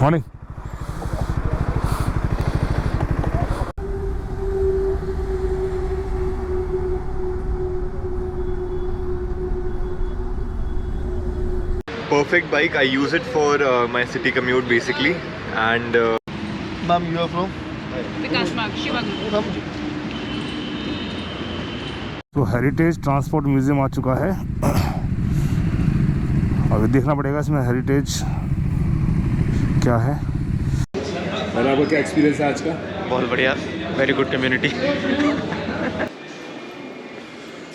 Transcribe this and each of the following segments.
Morning. Perfect bike. I use it for my city commute basically. And Ma'am, you are from? Vikas Marg, Shivagam. तो heritage transport museum आ चुका है। अभी देखना पड़ेगा इसमें heritage क्या है। और आपका क्या एक्सपीरियंस है आज का? बहुत बढ़िया, very good community.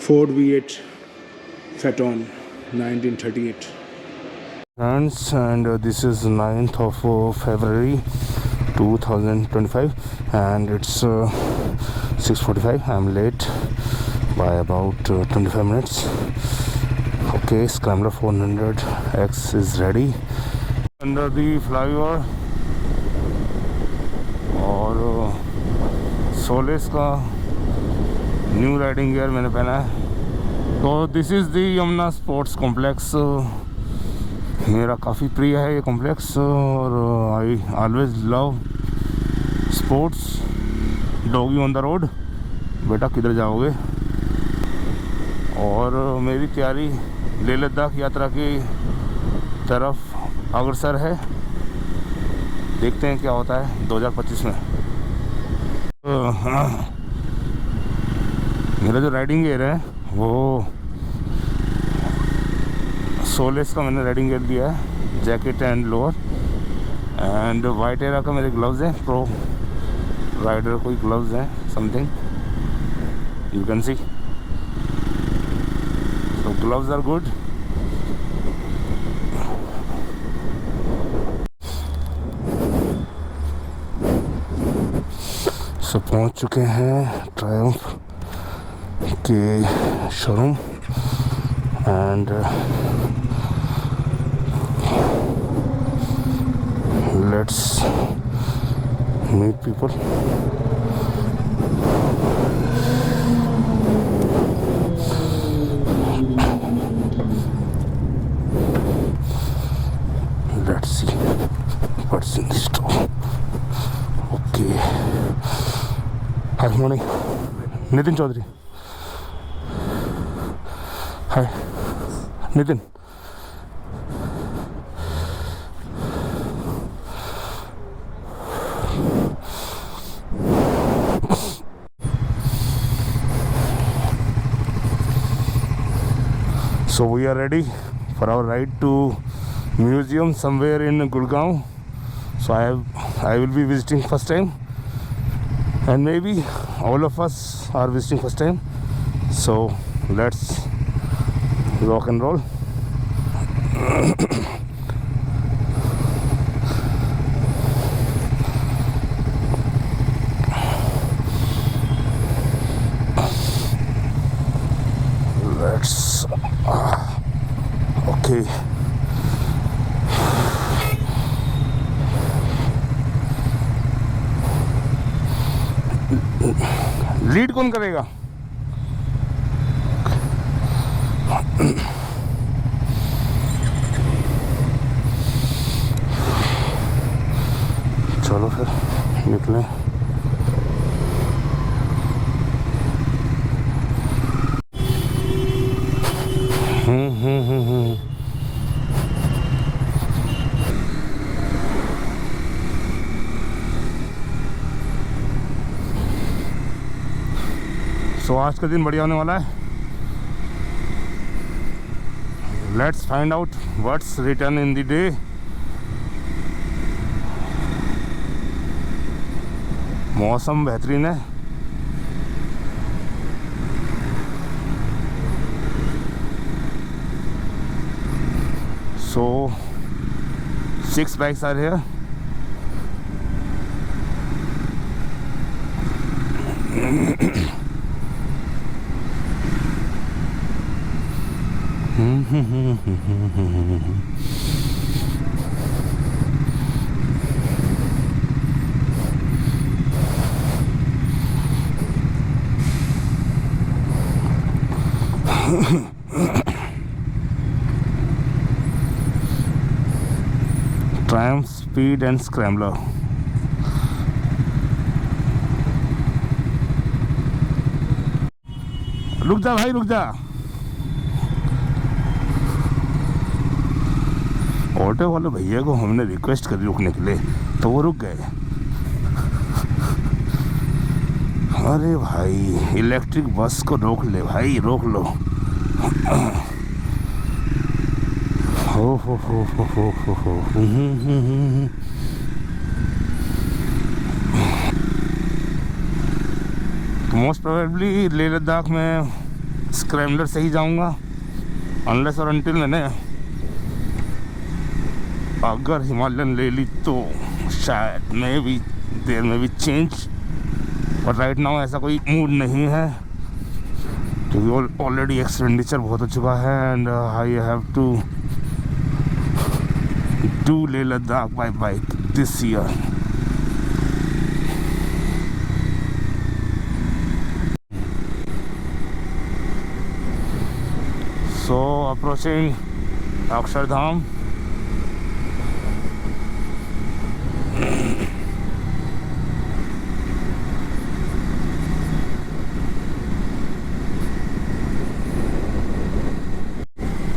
Ford V8 Phaeton 1938 friends, and this is 9th of February 2025 and it's 6:45. I'm late by about 25 minutes. Okay, Scrambler 400X is ready under the flyover और सोलेस का न्यू राइडिंग गियर मैंने पहना है। तो this is the Yamuna sports complex. मेरा काफ़ी प्रिय है ये कॉम्प्लेक्स और I always love sports. Doggy on the road, बेटा किधर जाओगे। और मेरी तैयारी लेह लद्दाख यात्रा की तरफ अग्रसर है। देखते हैं क्या होता है 2025 में। मेरा जो राइडिंग गियर है वो सोलेस का मैंने राइडिंग गियर दिया है, jacket and lower and white एरा का मेरे ग्लव्स हैं, प्रो राइडर कोई ग्लव्स हैं something you can see. So gloves are good. So पहुंच चुके हैं ट्रायम्फ के showroom and let's meet people. Let's see what's in the store. Okay, hi morning, Nitin Chaudhary. Hi Nitin. So we are ready for our ride to museum somewhere in Gurgaon. So I will be visiting first time and maybe all of us are visiting first time. So let's rock and roll. Let's okay. Lead कौन करेगा? चलो फिर निकलें। सो आज का दिन बढ़िया होने वाला है। Let's find out what's written in the day. मौसम बेहतरीन है। So 6 bikes are here. Triumph Speed and Scrambler. रुक जा भाई, रुक जा। ऑटो वाले भैया को हमने रिक्वेस्ट करी रुकने के लिए, तो वो रुक गए। अरे भाई, इलेक्ट्रिक बस को रोक ले भाई, रोक लो। हो। तो मोस्ट प्रोबेबली लेह लद्दाख में स्क्रैम्बलर से ही जाऊंगा, अनलेस और अनटिल मैंने अगर हिमालयन ले ली तो शायद मे भी देर में भी चेंज। बट राइट नाउ ऐसा कोई मूड नहीं है, क्योंकि ऑलरेडी एक्सपेंडिचर बहुत हो चुका है and I have to do Leh Ladakh by bike this year. So approaching Akshardham.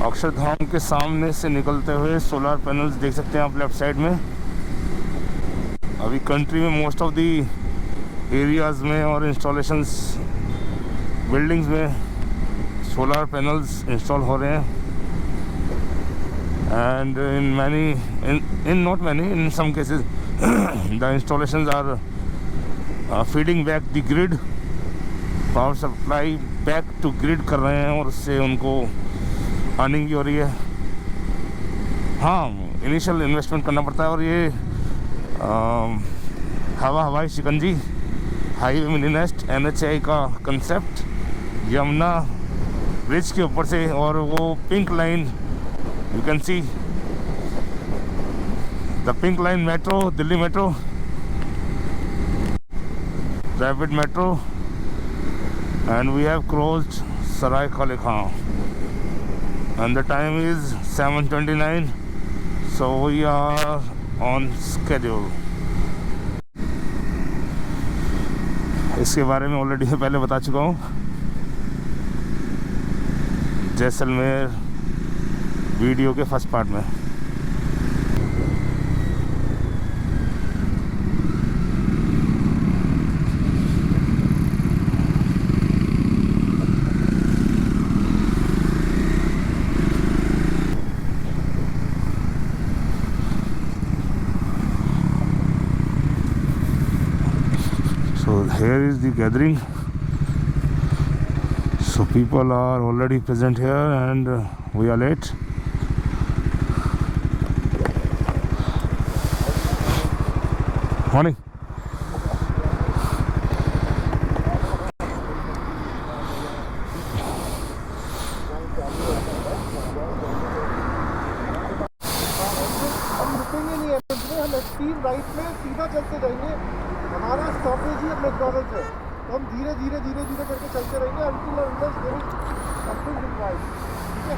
Akshardham के सामने से निकलते हुए सोलर पैनल्स देख सकते हैं आप लेफ्ट साइड में। अभी कंट्री में मोस्ट ऑफ दी एरियाज़ में और इंस्टॉलेशंस बिल्डिंग्स में सोलर पैनल्स इंस्टॉल हो रहे हैं and in not many in some cases the installations are feeding back the grid, power supply back to grid कर रहे हैं और उससे उनको अर्निंग की हो रही है। हाँ, इनिशियल इन्वेस्टमेंट करना पड़ता है और ये हवाई शिकंजी हाईवे मिनी नेस्ट NHAI का कंसेप्ट यमुना ब्रिज के ऊपर से, और वो pink line you can see the pink line metro, Delhi metro, rapid metro, and we have crossed Sarai Kale Khan and the time is 7:29, so we are on schedule. इसके बारे में already पहले बता चुका हूँ, जैसलमेर वीडियो के फर्स्ट पार्ट में। So here is the gathering. So people are already present here and we are late. Morning. हम रुकेंगे नहीं एयरपोर्ट में, हम एक्सट्रीम राइट में सीधा चलते जाएंगे। हमारा स्टॉपेज ही मैकडॉनल्ड्स है, तो हम धीरे धीरे करके चलते रहेंगे until और unless there is something required। ठीक है?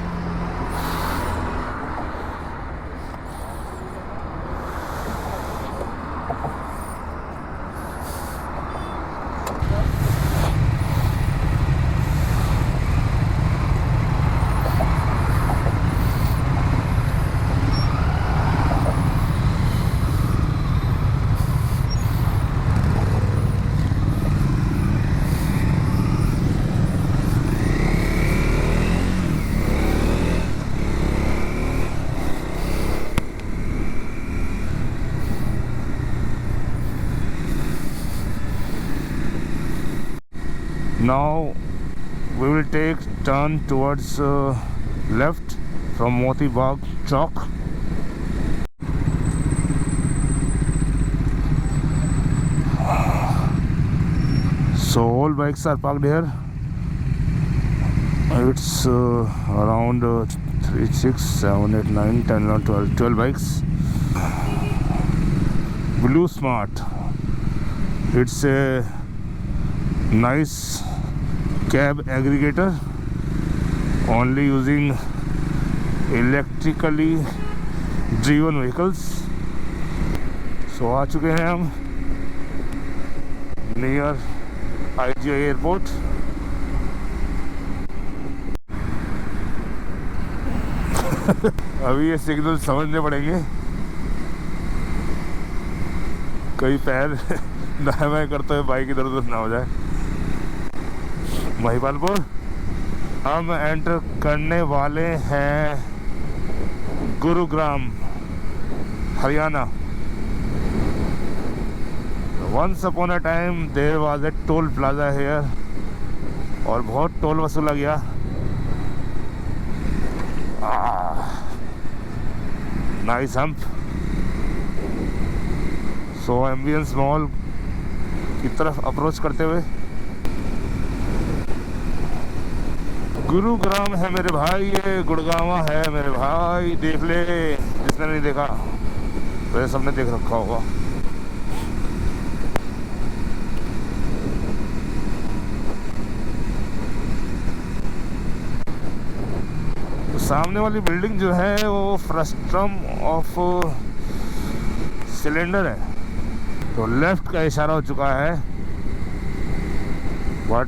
Now we will take turn towards left from Moti Bagh Chowk. So all bikes are parked here. It's around 3, 6, 7, 8, 9, 10, 11, 12 bikes. Blue Smart. It's a nice cab aggregator, only using electrically driven vehicles. सो आ चुके हैं हम near IGI airport. अभी ये signal समझने पड़ेंगे, कहीं पैर दाएं बाएं करते हुए बाइक इधर उधर ना हो जाए। महिपालपुर हम एंटर करने वाले हैं Gurugram, Haryana. Once upon a time there was a toll plaza here, और बहुत टोल वसूला गया। Nice hump. So Ambience mall की तरफ अप्रोच करते हुए, गुरुग्राम है मेरे भाई, ये गुड़गावा है मेरे भाई। देख ले, जिसने नहीं देखा वैसे सबने देख रखा होगा। तो सामने वाली बिल्डिंग जो है वो फ्रस्ट्रम ऑफ सिलेंडर है, तो लेफ्ट का इशारा हो चुका है। बट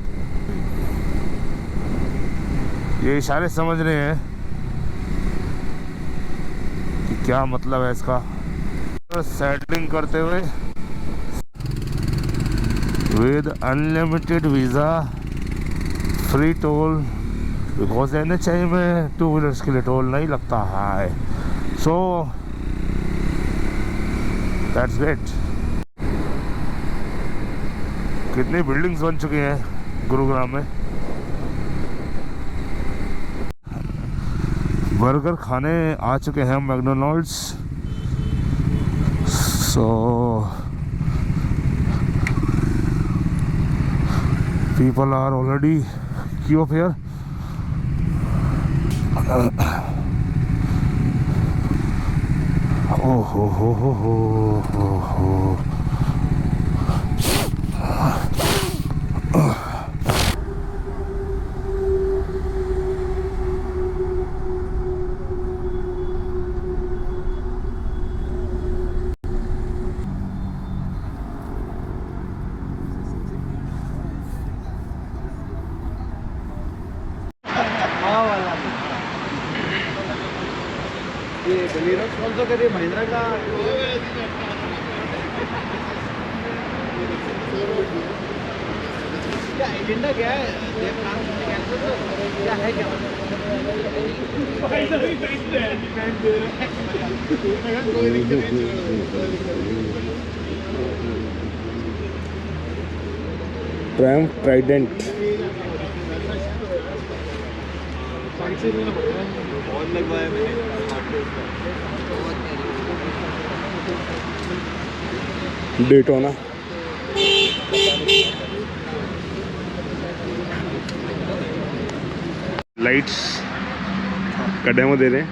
ये इशारे समझ रहे हैं कि क्या मतलब है इसका। सेटलिंग करते हुए with unlimited visa, free toll, because NHI में 2 व्हीलर्स के लिए टोल नहीं लगता है। So that's great. कितनी बिल्डिंग्स बन चुकी हैं गुरुग्राम में। बर्गर खाने आ चुके हैं McDonald's. So people are already queue up here. हो हो। ये बलेरो स्पॉन्सर करे महिंद्रा का। क्या एजेंडा क्या है? क्या है क्या? Triumph Trident. और लगवाया मैंने डेटोना। लाइट्स का डेमो दे रहे हैं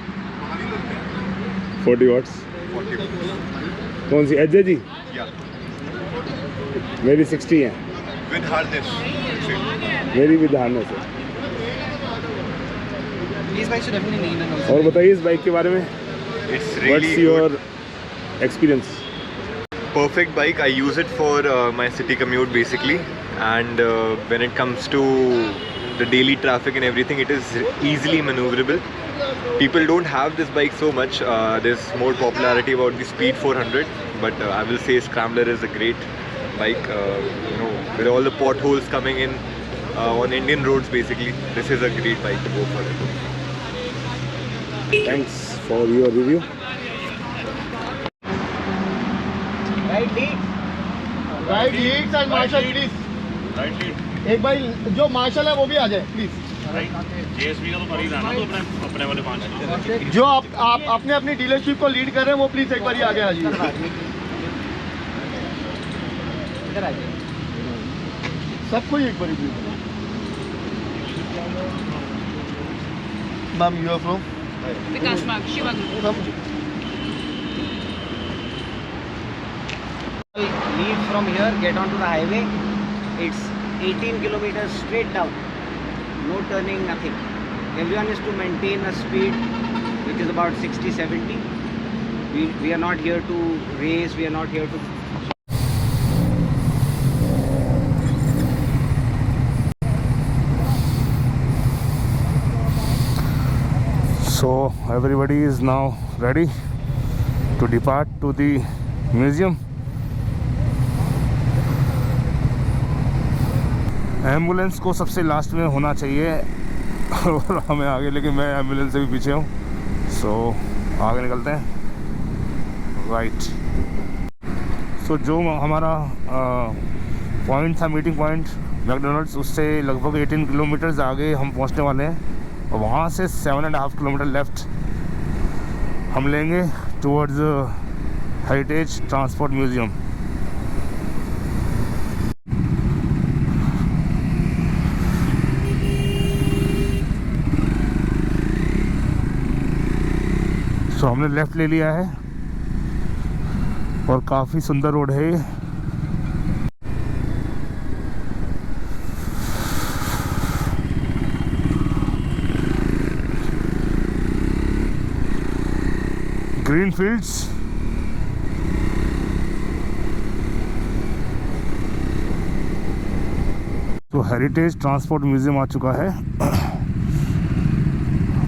40 वाट्स। कौन सी एज जी? मेरी 60 है। With harness. मेरी विद हार्नेस है। इस बाइक से डेफिनेटली नहीं ना। और बताइए इस बाइक के बारे में। It's What's really your good. experience? Perfect bike. I use it for my city commute basically, and when it comes to the daily traffic and everything, it is easily maneuverable. People don't have this bike so much. There's more popularity about the Speed 400, but I will say Scrambler is a great bike. With all the potholes coming in on Indian roads, basically, this is a great bike to go for. Thanks for your review. Ride leads and marshal please. एक भाई जो martial है वो भी आ जाए please. JSB का तो कर ही रहा ना, तो अपने वाले 5 जो आप अपने अपनी डीलरशिप को लीड कर रहे हैं वो प्लीज एक बार आगे आ जाइए। सबको एक बार please. Ma'am you are from Vikas Mark, Shiva Group. Leave from here, get onto the highway. It's 18 kilometers straight down, no turning, nothing. Everyone is to maintain a speed which is about 60-70. We are not here to race. We are not here to. So everybody is now ready to depart to the museum. Ambulance को सबसे last में होना चाहिए और हमें आगे, लेकिन मैं एम्बुलेंस से भी पीछे हूँ. सो आगे निकलते हैं. राइट. सो जो हमारा पॉइंट था, मीटिंग पॉइंट मैकडोनल्ड्स, उससे लगभग 18 किलोमीटर्स आगे हम पहुँचने वाले हैं. और वहाँ से 7.5 किलोमीटर लेफ़्ट हम लेंगे टुवर्ड्स हेरिटेज ट्रांसपोर्ट म्यूज़ियम. तो हमने लेफ़्ट ले लिया है और काफ़ी सुंदर रोड है ये. Green fields. तो हेरिटेज ट्रांसपोर्ट म्यूज़ियम आ चुका है.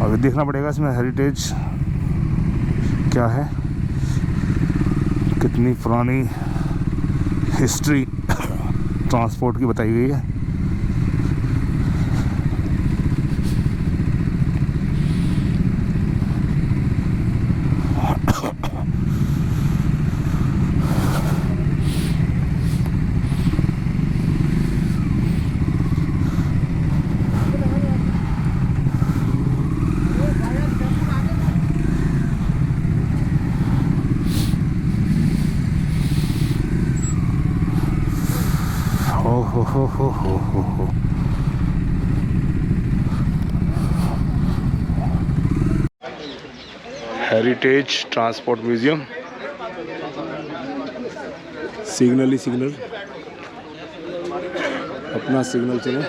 अभी देखना पड़ेगा इसमें हेरिटेज क्या है, कितनी पुरानी हिस्ट्री ट्रांसपोर्ट की बताई गई है. हो. Heritage transport museum. सिग्नल ही सिग्नल, अपना सिग्नल चले.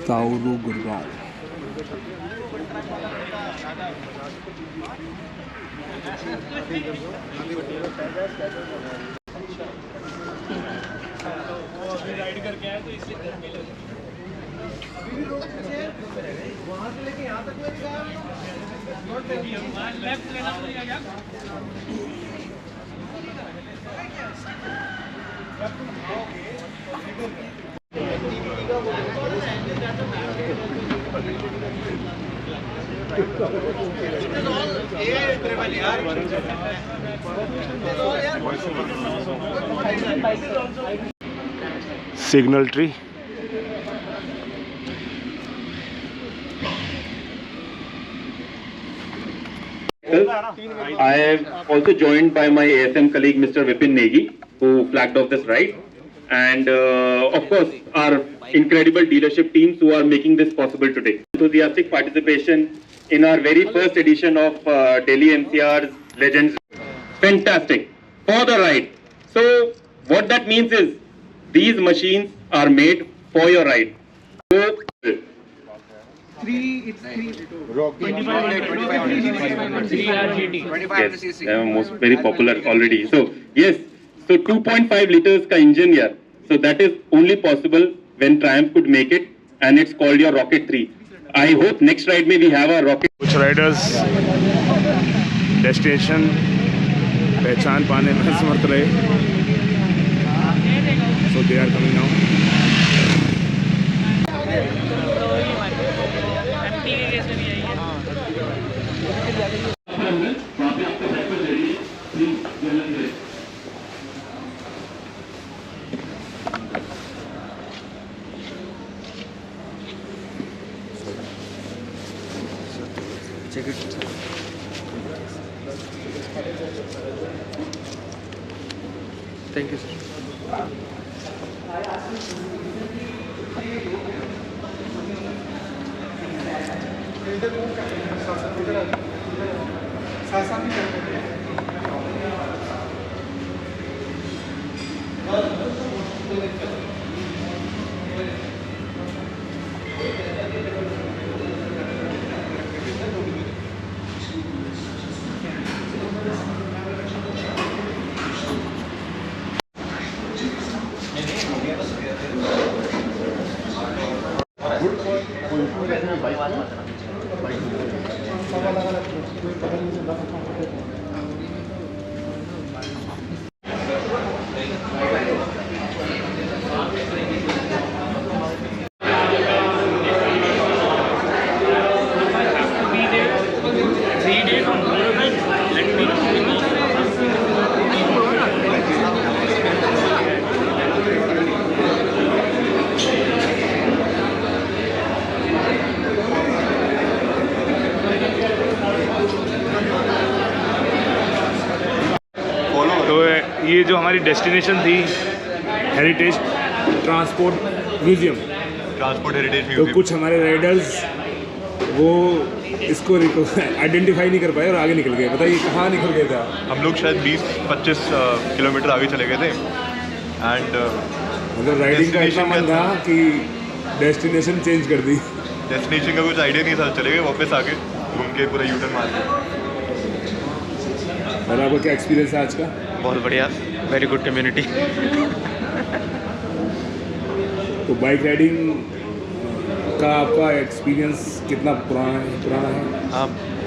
ताउरू गुड़गांव. राइड करके आए तो इसलिए गर्मी लगी. वहाँ से लेके यहाँ तक लेफ्ट लेना पड़ेगा क्या? Signal tree. I am also joined by my ASM colleague Mr. Vipin Negi, who flagged off this ride, and of course our incredible dealership teams who are making this possible today. Enthusiastic participation in our very first edition of Delhi NCR's Legends. Fantastic for the ride. So what that means is these machines are made for your ride. So, yes, very popular already. So yes, so 2.5 liters ka engine here. So that is only possible when Triumph could make it, and it's called your Rocket 3. I hope next ride may we have a Rocket. कुछ riders destination पहचान पाने में समर्थ रहे. So they are coming now. Thank you, sir. तो ये जो हमारी डेस्टिनेशन थी heritage transport museum, transport heritage तो म्यूजियम। कुछ हमारे राइडर्स वो इसको आइडेंटिफाई नहीं कर पाए और आगे निकल गए। बताइए कहाँ निकल गए था? हम लोग शायद 20-25 किलोमीटर आगे चले गए थे एंड मतलब राइडिंग का इतना मन था कि डेस्टिनेशन चेंज कर दी। डेस्टिनेशन का कुछ आइडिया नहीं था, चले गए वापस आके घूम के पूरा यूटर्न मार के। और आपका क्या एक्सपीरियंस है आज का? बहुत बढ़िया, वेरी गुड कम्युनिटी। तो बाइक राइडिंग का आपका एक्सपीरियंस कितना पुराना है?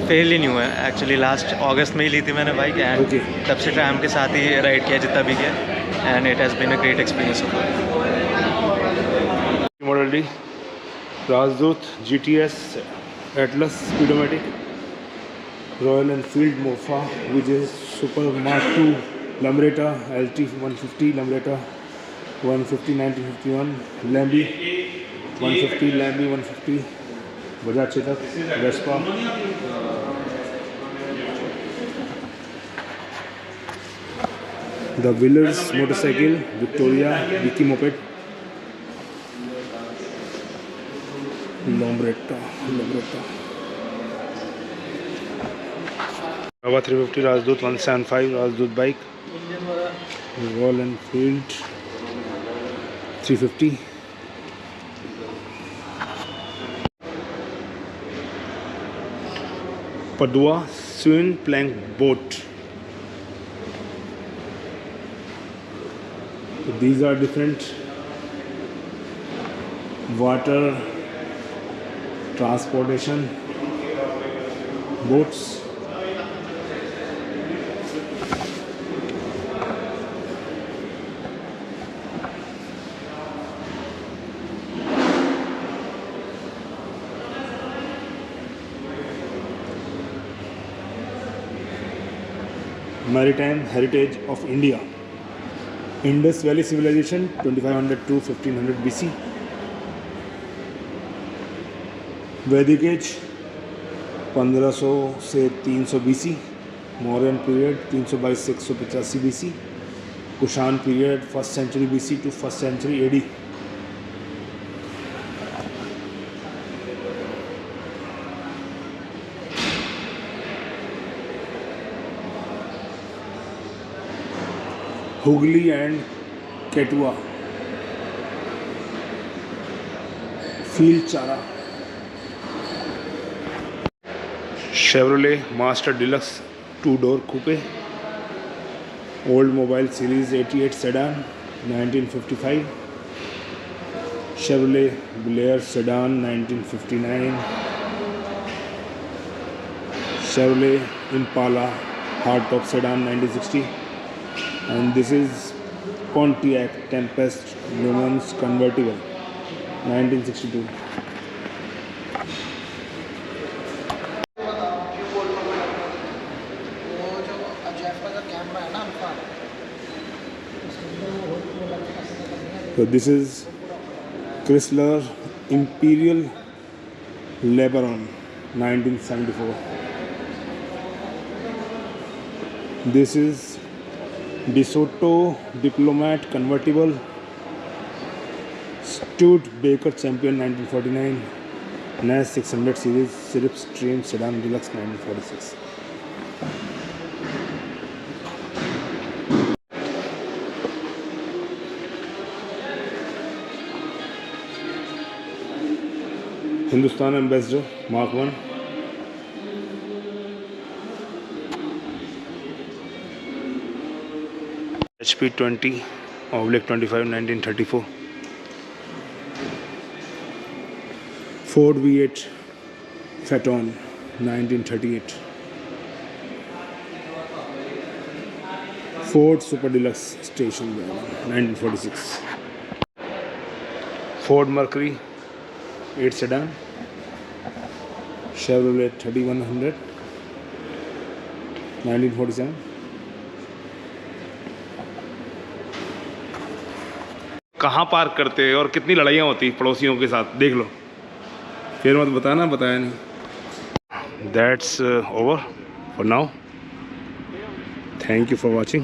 फेल ही नहीं हुआ है एक्चुअली। लास्ट अगस्त में ही ली थी मैंने बाइक एंड Okay. तब से ट्रैम के साथ ही राइड किया जितना भी किया and it has been a great experience. Model D, Rajdoot, GTS, Atlas speedomatic, Royal Enfield Mofa, Vijay super mark 2, Lambretta, LT 150, Lambretta 150 1951, Lambi 150, Lambi 150, Bajaj Chetak, Vespa, the Villiers motorcycle, Victoria, Vicky moped, Lambretta नवा 350, राजदूत 175, राजदूत bike, royal Enfield 350, पडुआ स्विन plank boat. These are different water transportation boats. Maritime heritage of India. Indus Valley Civilization 2500 to 1500 BC. Vedic Age 1500 से 300 BC. Mauryan period 322 से 185 BC. Kushan period 1st century BC to 1st century AD. Hooghly and Ketua. Field Chara. Chevrolet Master Deluxe 2-door coupe. Oldsmobile Series 88 sedan 1955. Chevrolet Blair sedan 1959. Chevrolet Impala hardtop sedan 1960. And this is Pontiac Tempest Lumens convertible 1962. So this is Chrysler Imperial LeBaron 1974. This is DeSoto Diplomat convertible Studebaker Champion 1949. NAS 600 series Sirius Stream Sedan Deluxe 1946. Hindustan ambassador mark 1। HP 20/25 1934। Ford V8 Phaeton 1938। Ford Super Deluxe Station Wagon 1946। Ford Mercury 8 sedan। Chevrolet 3100 1947। कहाँ park करते हैं और कितनी लड़ाइयाँ होती पड़ोसियों के साथ, देख लो। फिर मत बताना बताया नहीं। That's over for now. Thank you for watching.